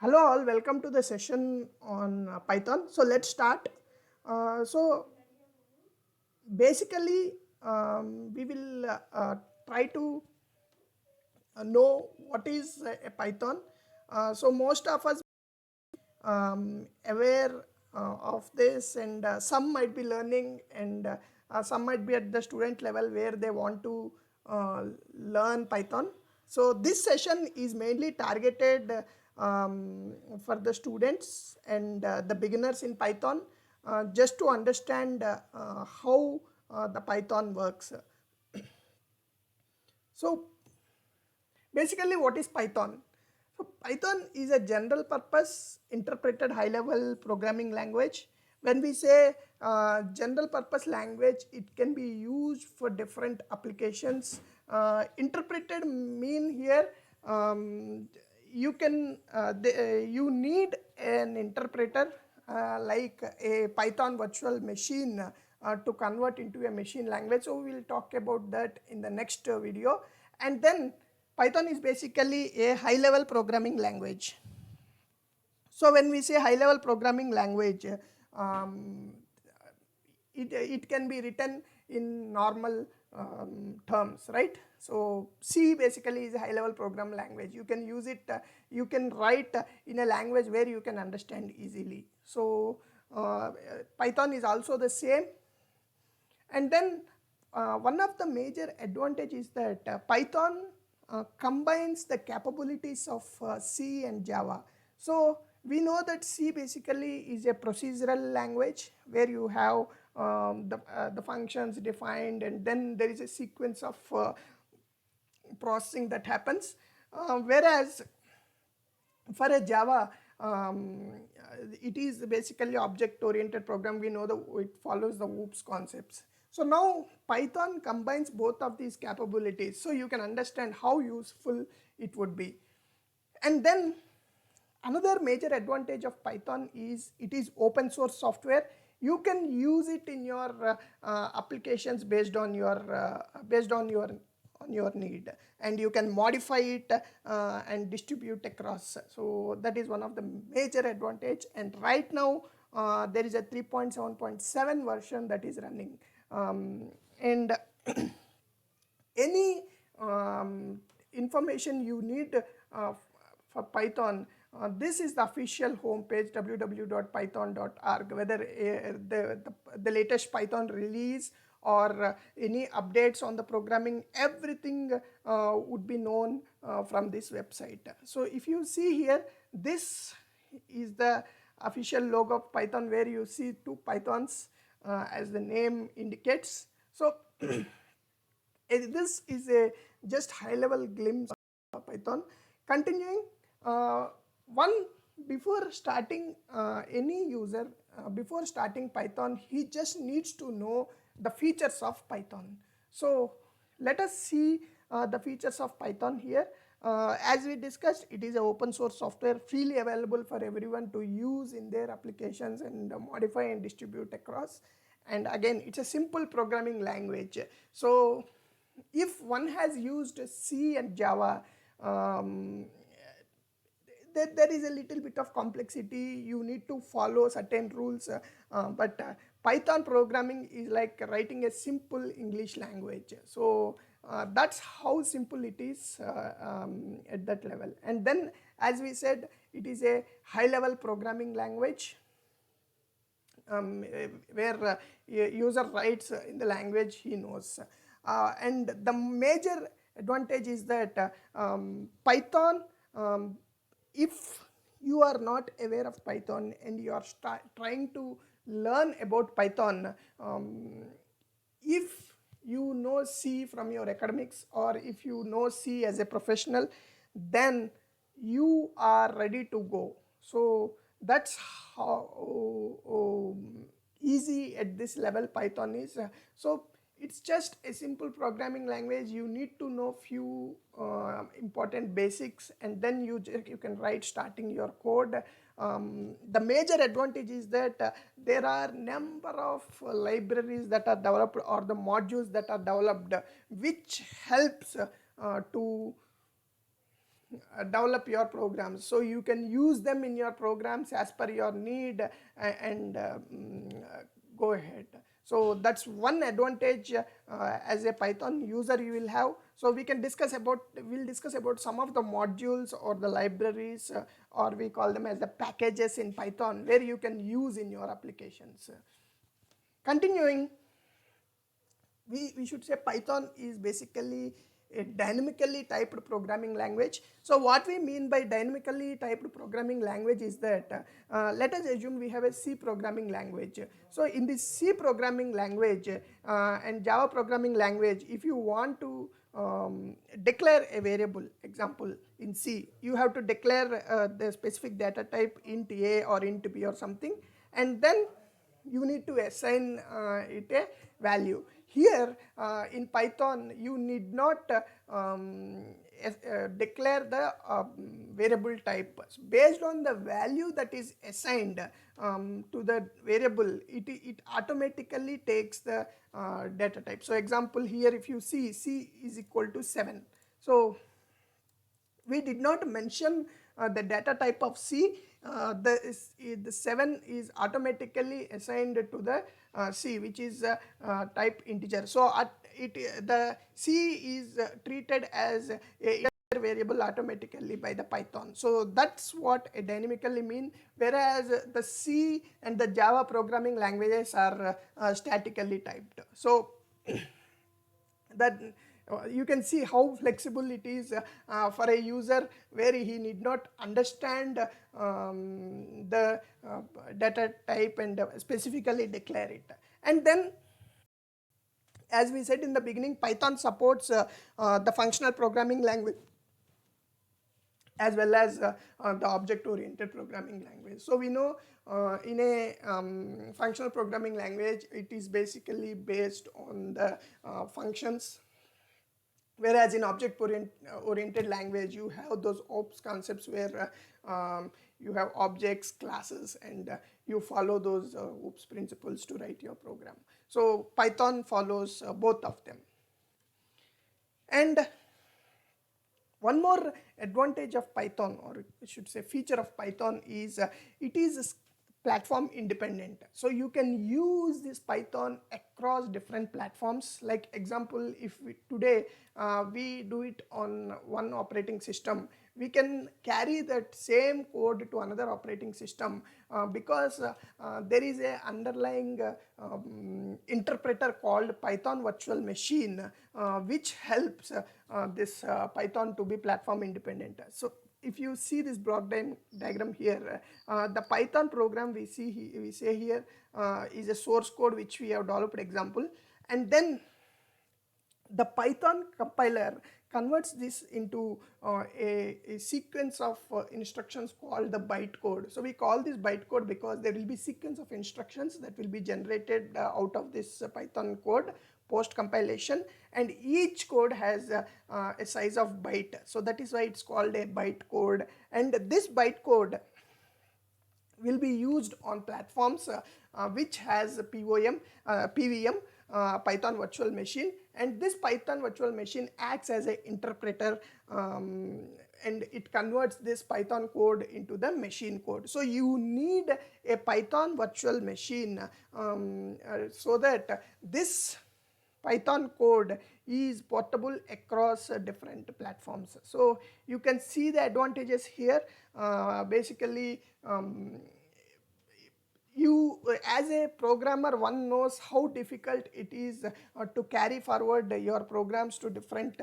Hello all, welcome to the session on Python. So let's start. So basically, we will try to know what is a Python. So most of us aware of this, and some might be learning, and some might be at the student level where they want to learn Python. So this session is mainly targeted for the students and the beginners in Python, just to understand how the Python works. So basically, what is Python? So Python is a general purpose interpreted high level programming language. When we say general purpose language, it can be used for different applications. Interpreted mean here, you can you need an interpreter like a Python virtual machine to convert into a machine language. So we will talk about that in the next video. And then Python is basically a high level programming language. So when we say high level programming language, um, it can be written in normal terms, right? So C basically is a high level program language. You can use it, you can write in a language where you can understand easily. So Python is also the same. And then one of the major advantages is that Python combines the capabilities of C and Java. So we know that C basically is a procedural language where you have the functions defined, and then there is a sequence of processing that happens. Whereas for a Java, it is basically object-oriented program. We know that it follows the OOPS concepts. So now Python combines both of these capabilities, so you can understand how useful it would be. And then another major advantage of Python is it is open source software. You can use it in your applications based on your need, and you can modify it and distribute across. So that is one of the major advantage. And right now there is a 3.7.7 version that is running, and any information you need for Python, this is the official homepage www.python.org. Whether the latest Python release or any updates on the programming, everything would be known from this website. So if you see here, this is the official logo of Python, where you see two Pythons as the name indicates. So this is a just high level glimpse of Python. Continuing, one before starting any user, before starting Python, he just needs to know the features of Python. So let us see the features of Python here. As we discussed, it is an open source software freely available for everyone to use in their applications and modify and distribute across. And again, it's a simple programming language. So if one has used C and Java, there is a little bit of complexity. You need to follow certain rules, but Python programming is like writing a simple English language. So that's how simple it is at that level. And then, as we said, it is a high level programming language, where user writes in the language he knows. And the major advantage is that Python, if you are not aware of Python and you are trying to learn about Python, if you know C from your academics, or if you know C as a professional, then you are ready to go. So that's how easy at this level Python is. So it's just a simple programming language. You need to know few important basics, and then you can write starting your code. The major advantage is that there are number of libraries that are developed, or the modules that are developed, which helps to develop your programs, so you can use them in your programs as per your need, and go ahead. So that's one advantage as a Python user you will have. So we'll discuss about some of the modules or the libraries, or we call them as the packages in Python, where you can use in your applications. Continuing, we should say Python is basically a dynamically typed programming language. So what we mean by dynamically typed programming language is that, let us assume we have a C programming language. So in this C programming language and Java programming language, if you want to declare a variable, example in C, you have to declare the specific data type int A or int B or something, and then you need to assign it a value. Here in Python, you need not declare the variable type. Based on the value that is assigned to the variable, it automatically takes the data type. So example here, if you see C is equal to 7. So we did not mention the data type of C. The 7 is automatically assigned to the C, which is type integer. So the C is treated as a variable automatically by the Python. So that's what a dynamically mean, whereas the C and the Java programming languages are statically typed. So that you can see how flexible it is for a user, where he need not understand the data type and specifically declare it. And then, as we said in the beginning, Python supports the functional programming language as well as the object-oriented programming language. So we know in a functional programming language, it is basically based on the functions, whereas in object-oriented language, you have those OPS concepts where you have objects, classes, and you follow those OPS principles to write your program. So Python follows both of them. And one more advantage of Python, or I should say feature of Python, is it is platform independent. So you can use this Python across different platforms. Like example, if today we do it on one operating system, we can carry that same code to another operating system because there is a underlying interpreter called Python virtual machine which helps this Python to be platform independent. So if you see this block diagram here, the Python program we say here is a source code which we have developed example, and then the Python compiler converts this into a sequence of instructions called the bytecode. So we call this bytecode because there will be sequence of instructions that will be generated out of this Python code post compilation, and each code has a size of byte. So that is why it's called a bytecode, and this bytecode will be used on platforms which has PVM, Python virtual machine, and this Python virtual machine acts as an interpreter and it converts this Python code into the machine code. So you need a Python virtual machine so that this Python code is portable across different platforms. So you can see the advantages here. Basically, you as a programmer, one knows how difficult it is to carry forward your programs to different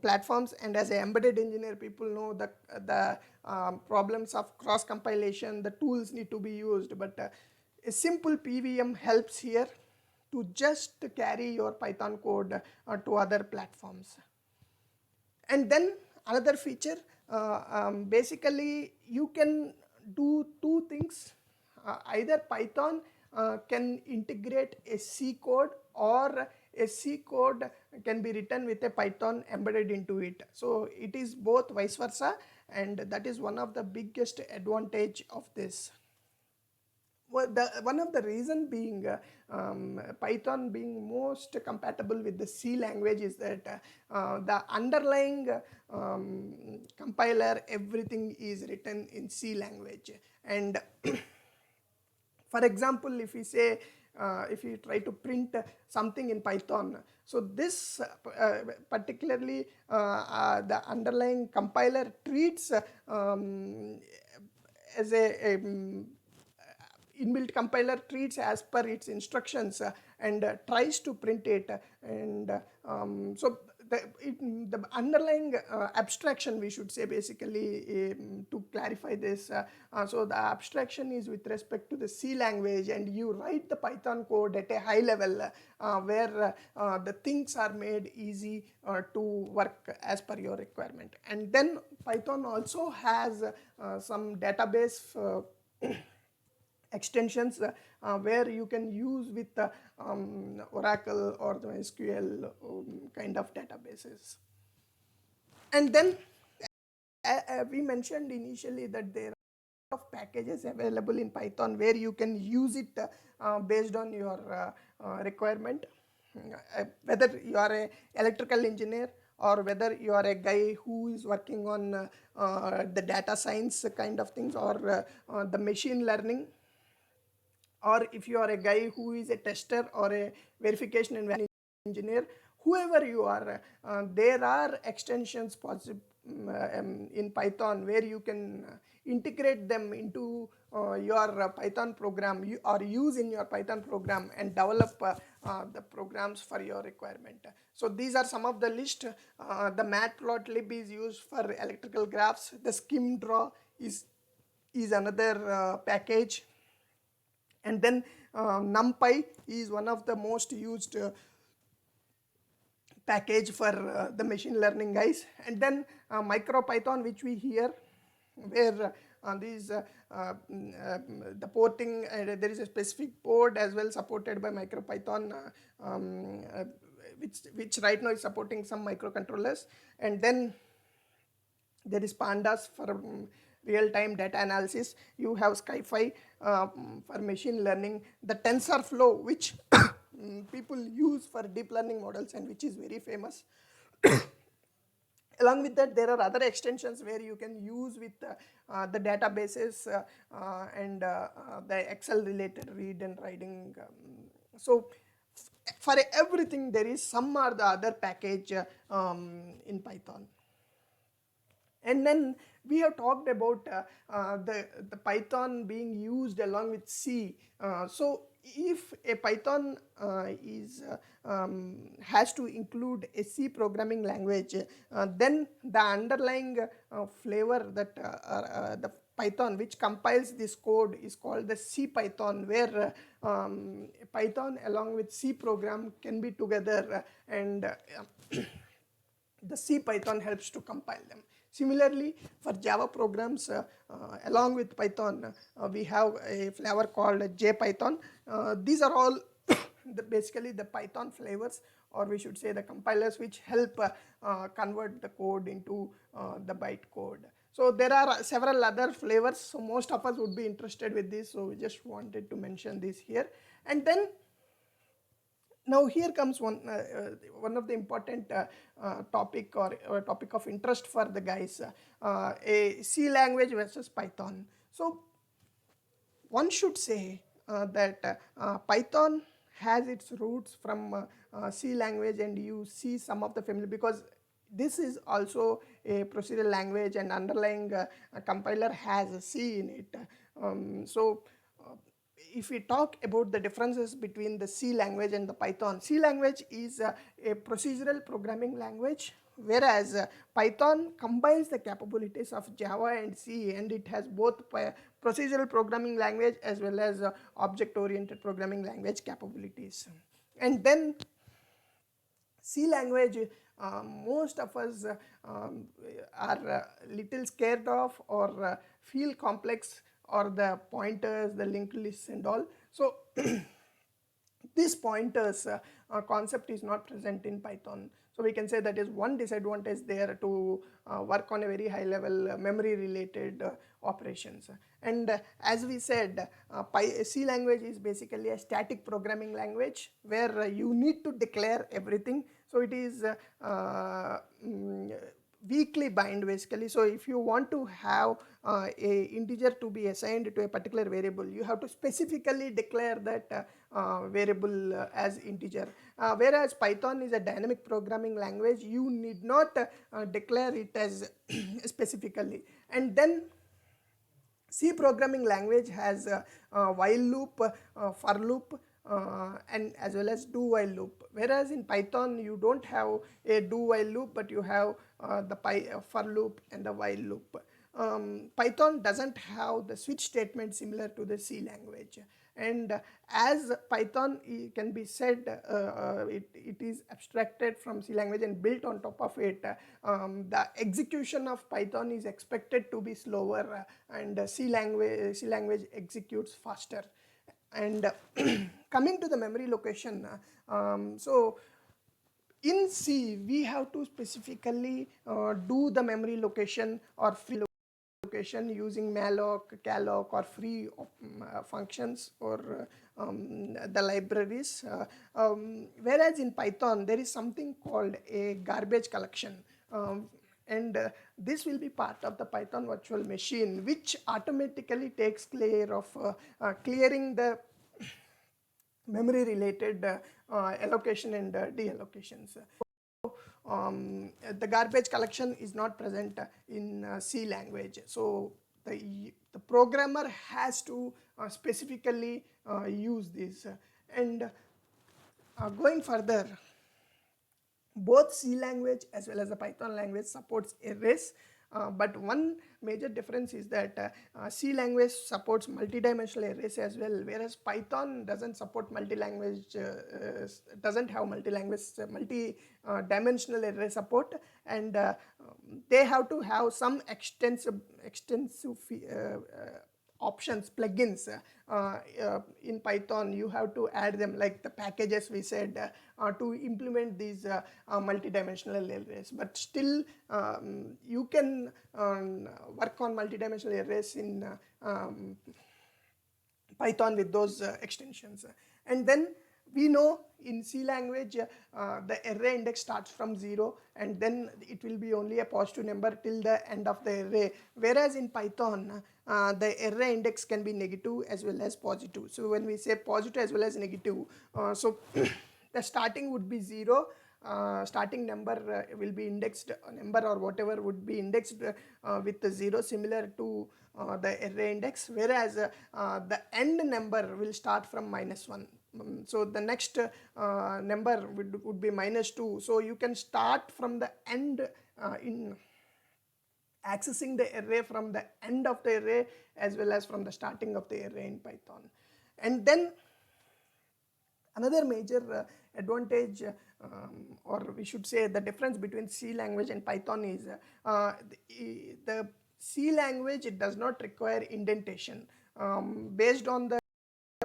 platforms, and as an embedded engineer, people know the problems of cross compilation. The tools need to be used, but a simple PVM helps here to just carry your Python code to other platforms. And then another feature, basically you can do two things. Either Python can integrate a C code, or a C code can be written with a Python embedded into it. So it is both vice versa, and that is one of the biggest advantage of this. well, one of the reason being Python being most compatible with the C language is that the underlying compiler, everything is written in C language. And for example, if we say, if you try to print something in Python, so this particularly the underlying compiler treats as a inbuilt compiler treats as per its instructions and tries to print it. And so the underlying abstraction, we should say, basically, to clarify this, so the abstraction is with respect to the C language, and you write the Python code at a high level where the things are made easy to work as per your requirement. And then Python also has some database extensions where you can use with Oracle or the SQL kind of databases. And then we mentioned initially that there are of packages available in Python where you can use it based on your requirement. Whether you are a electrical engineer or whether you are a guy who is working on the data science kind of things, or the machine learning, or if you are a guy who is a tester or a verification and validation engineer, whoever you are, there are extensions possible in Python where you can integrate them into your Python program, or use in your Python program and develop the programs for your requirement. So these are some of the list. The matplotlib is used for electrical graphs. The skimdraw is another package. And then NumPy is one of the most used package for the machine learning guys. And then MicroPython, which we hear, where the porting, there is a specific port as well supported by MicroPython, which right now is supporting some microcontrollers. And then there is Pandas for real-time data analysis. You have SciPy for machine learning. The TensorFlow, which people use for deep learning models and which is very famous. Along with that, there are other extensions where you can use with the databases and the Excel related read and writing. So for everything, there is some or the other package in Python. And then we have talked about the Python being used along with C. So if a Python has to include a C programming language, then the underlying flavor that the Python which compiles this code is called the C Python, where Python along with C program can be together, and the C Python helps to compile them. Similarly, for Java programs, along with Python, we have a flavor called JPython. These are all basically the Python flavors, or we should say the compilers, which help convert the code into the bytecode. So there are several other flavors, so most of us would be interested with this, so we just wanted to mention this here. And then now here comes one of the important topic, or topic of interest for the guys, a C language versus Python. So one should say that Python has its roots from C language, and you see some of the familiar, because this is also a procedural language and underlying compiler has a C in it. So if we talk about the differences between the C language and the Python, C language is a procedural programming language, whereas Python combines the capabilities of Java and C, and it has both procedural programming language as well as object-oriented programming language capabilities. And then C language, most of us are little scared of, or feel complex, or the pointers, the linked lists and all. So this pointers concept is not present in Python. So we can say that is one disadvantage there to work on a very high level memory related operations. And as we said, C language is basically a static programming language where you need to declare everything. So it is weakly bind basically. So if you want to have a integer to be assigned to a particular variable, you have to specifically declare that variable as integer. Whereas Python is a dynamic programming language, you need not declare it as specifically. And then C programming language has a while loop, for loop, and as well as do while loop. Whereas in Python you don't have a do while loop, but you have the for loop and the while loop. Python doesn't have the switch statement similar to the C language. And as Python can be said, it is abstracted from C language and built on top of it, the execution of Python is expected to be slower, and C language executes faster. And coming to the memory location, so in C we have to specifically do the memory location or free location using malloc, calloc, or free functions, or the libraries. Whereas in Python there is something called a garbage collection, and this will be part of the Python virtual machine, which automatically takes care of clearing the memory related allocation and deallocations. The garbage collection is not present in C language. So the programmer has to specifically use this. And going further, both C language as well as the Python language supports arrays. But one major difference is that C language supports multidimensional arrays as well, whereas Python doesn't support multi-language, doesn't have multi-dimensional array support, and they have to have some extensive options, plugins. In Python you have to add them, like the packages we said, to implement these multidimensional arrays. But still you can work on multidimensional arrays in Python with those extensions. And then we know in C language the array index starts from 0, and then it will be only a positive number till the end of the array. Whereas in Python the array index can be negative as well as positive. So when we say positive as well as negative, so the starting would be 0, starting number will be indexed, number or whatever would be indexed with the 0, similar to the array index, whereas the end number will start from -1. So the next number would be -2. So you can start from the end in accessing the array from the end of the array as well as from the starting of the array in Python. And then another major advantage, or we should say the difference between C language and Python is the C language, it does not require indentation. Based on the,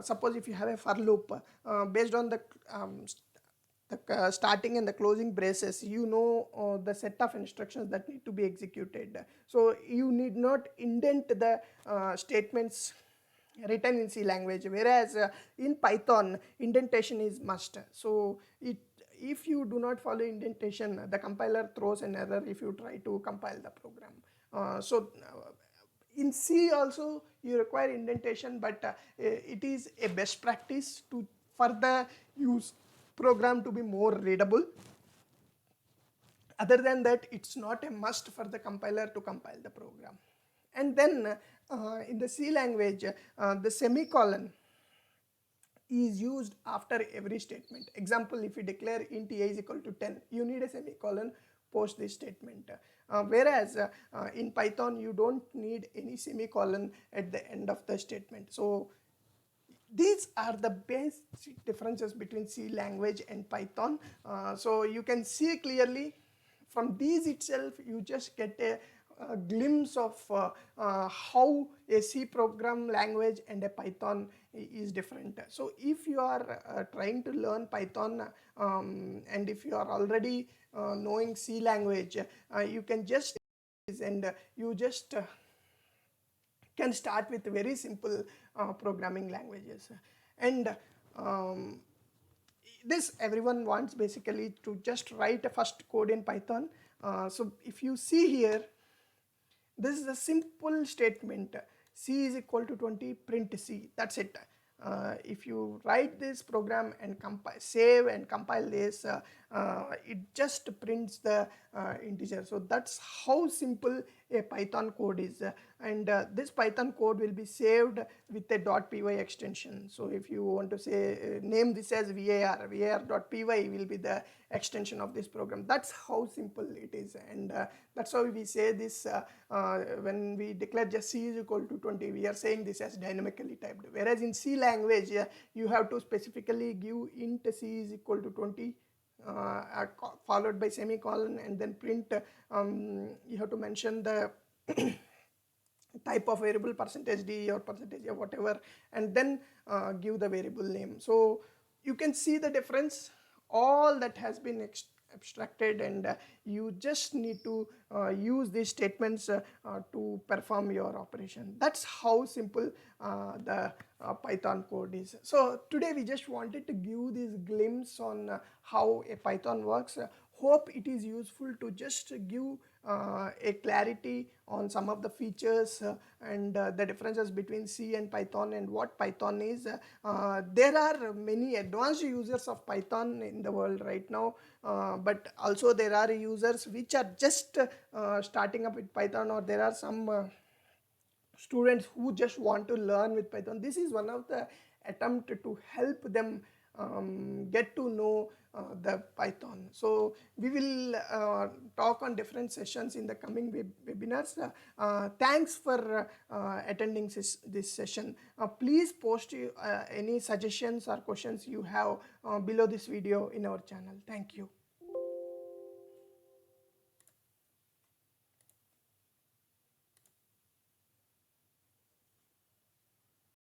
suppose if you have a for loop, based on the starting and the closing braces, you know the set of instructions that need to be executed. So you need not indent the statements written in C language, whereas in Python indentation is must. So if you do not follow indentation, the compiler throws an error if you try to compile the program. In C also you require indentation, but it is a best practice to further use program to be more readable. Other than that, it's not a must for the compiler to compile the program. And then in the C language, the semicolon is used after every statement. Example, if you declare int a is equal to 10, you need a semicolon post this statement. Whereas in Python you don't need any semicolon at the end of the statement. So these are the basic differences between C language and Python. So you can see clearly from these itself, you just get a glimpse of how a C program language and a Python is different. So if you are trying to learn Python, and if you are already knowing C language, you can just and you just can start with very simple programming languages. And um, this everyone wants basically to just write a first code in Python. So if you see here, this is a simple statement: c is equal to 20, print c. That's it. If you write this program and save and compile this, it just prints the integer. So that's how simple a Python code is. And this Python code will be saved with a .py extension. So if you want to say name this as var.py will be the extension of this program. That's how simple it is. And that's how we say this when we declare just c is equal to 20, we are saying this as dynamically typed. Whereas in C language, you have to specifically give int c is equal to 20 followed by semicolon, and then print. You have to mention the type of variable, %d or %, or whatever, and then give the variable name. So you can see the difference. All that has been abstracted, and you just need to use these statements to perform your operation. That's how simple the Python code is. So today we just wanted to give this glimpse on how a Python works. Hope it is useful to just give a clarity on some of the features and the differences between C and Python and what Python is. There are many advanced users of Python in the world right now, but also there are users which are just starting up with Python, or there are some students who just want to learn with Python. This is one of the attempt to help them get to know the Python. So we will talk on different sessions in the coming webinars. Thanks for attending this session. Please post any suggestions or questions you have below this video in our channel. Thank you.